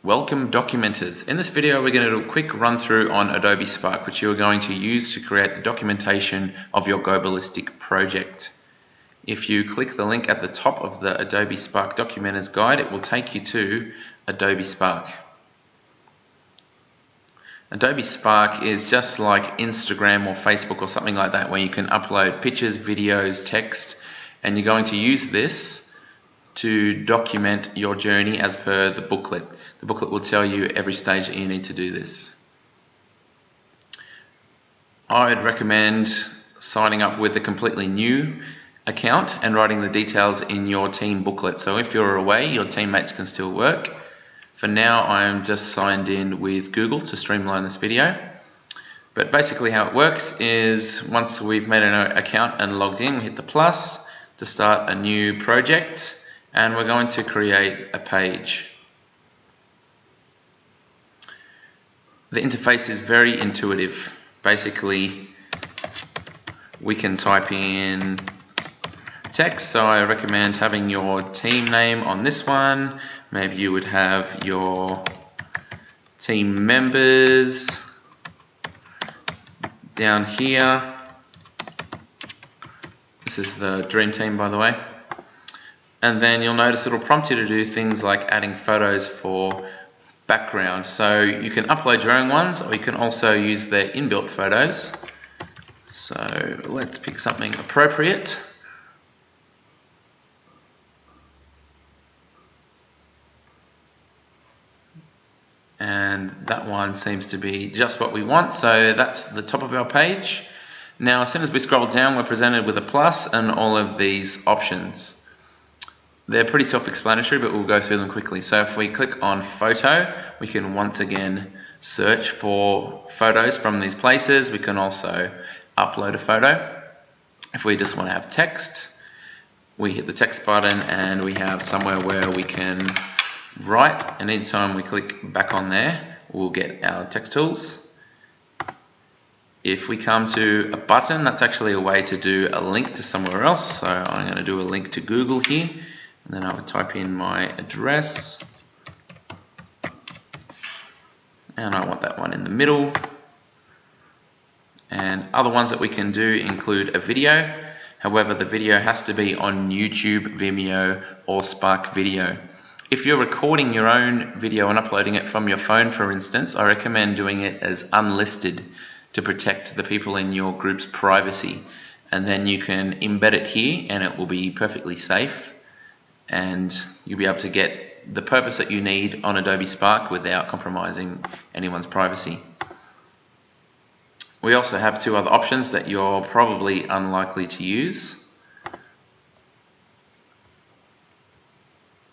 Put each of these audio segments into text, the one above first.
Welcome documenters. In this video we're going to do a quick run through on Adobe Spark, which you are going to use to create the documentation of your Go Ballistic project. If you click the link at the top of the Adobe Spark Documenters Guide, it will take you to Adobe Spark. Adobe Spark is just like Instagram or Facebook or something like that, where you can upload pictures, videos, text, and you're going to use this to document your journey as per the booklet. The booklet will tell you every stage that you need to do this. I'd recommend signing up with a completely new account and writing the details in your team booklet. So if you're away, your teammates can still work. For now, I'm just signed in with Google to streamline this video. But basically how it works is once we've made an account and logged in, we hit the plus to start a new project. And we're going to create a page. The interface is very intuitive. Basically, we can type in text, so I recommend having your team name on this one. Maybe you would have your team members down here. This is the dream team, by the way. And then you'll notice it'll prompt you to do things like adding photos for background. So you can upload your own ones, or you can also use their inbuilt photos. So let's pick something appropriate. And that one seems to be just what we want. So that's the top of our page. Now, as soon as we scroll down, we're presented with a plus and all of these options. They're pretty self-explanatory, but we'll go through them quickly. So if we click on photo, we can once again search for photos from these places. We can also upload a photo. If we just want to have text, we hit the text button and we have somewhere where we can write, and anytime we click back on there, we'll get our text tools. If we come to a button, that's actually a way to do a link to somewhere else. So I'm going to do a link to Google here. And then I would type in my address, and I want that one in the middle. And other ones that we can do include a video. However, the video has to be on YouTube, Vimeo, or Spark Video. If you're recording your own video and uploading it from your phone, for instance, I recommend doing it as unlisted to protect the people in your group's privacy. And then you can embed it here and it will be perfectly safe. And you'll be able to get the purpose that you need on Adobe Spark without compromising anyone's privacy. We also have two other options that you're probably unlikely to use.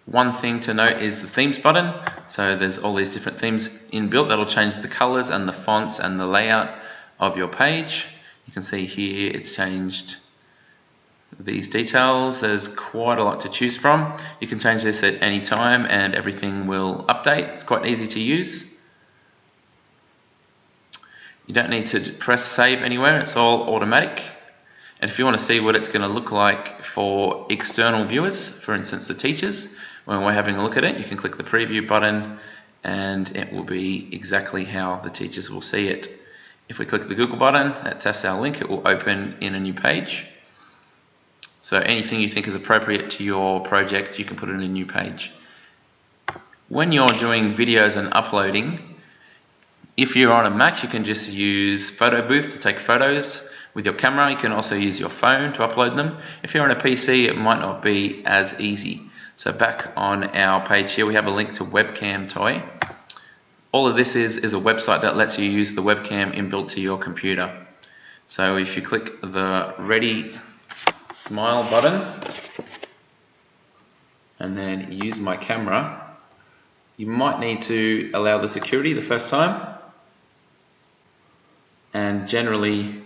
One thing to note is the themes button. So there's all these different themes inbuilt that'll change the colors and the fonts and the layout of your page. You can see here it's changed these details. There's quite a lot to choose from. You can change this at any time and everything will update. It's quite easy to use. You don't need to press save anywhere, it's all automatic. And if you want to see what it's going to look like for external viewers, for instance the teachers, when we're having a look at it, you can click the preview button and it will be exactly how the teachers will see it. If we click the Google button, that's our link, it will open in a new page. So anything you think is appropriate to your project, you can put it in a new page. When you're doing videos and uploading, if you're on a Mac, you can just use Photo Booth to take photos with your camera. You can also use your phone to upload them. If you're on a PC, it might not be as easy. So back on our page here, we have a link to Webcamtoy. All of this is a website that lets you use the webcam inbuilt to your computer. So if you click the Ready Smile button and then use my camera, you might need to allow the security the first time, and generally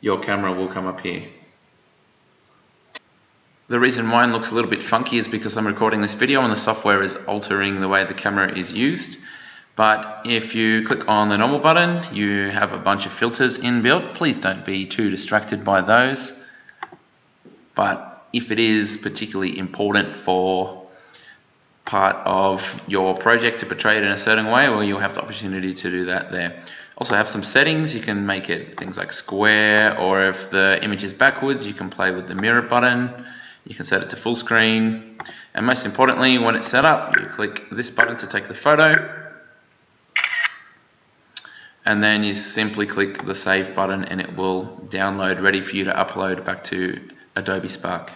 your camera will come up here. The reason mine looks a little bit funky is because I'm recording this video and the software is altering the way the camera is used. But if you click on the normal button, you have a bunch of filters inbuilt. Please don't be too distracted by those. But if it is particularly important for part of your project to portray it in a certain way, well, you'll have the opportunity to do that there. Also have some settings. You can make it things like square, or if the image is backwards, you can play with the mirror button. You can set it to full screen, and most importantly, when it's set up, you click this button to take the photo, and then you simply click the save button and it will download ready for you to upload back to Adobe Spark.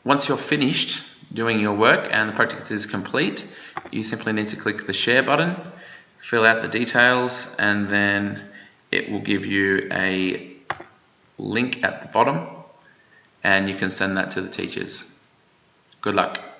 Once you're finished doing your work and the project is complete, you simply need to click the share button, fill out the details, and then it will give you a link at the bottom and you can send that to the teachers. Good luck.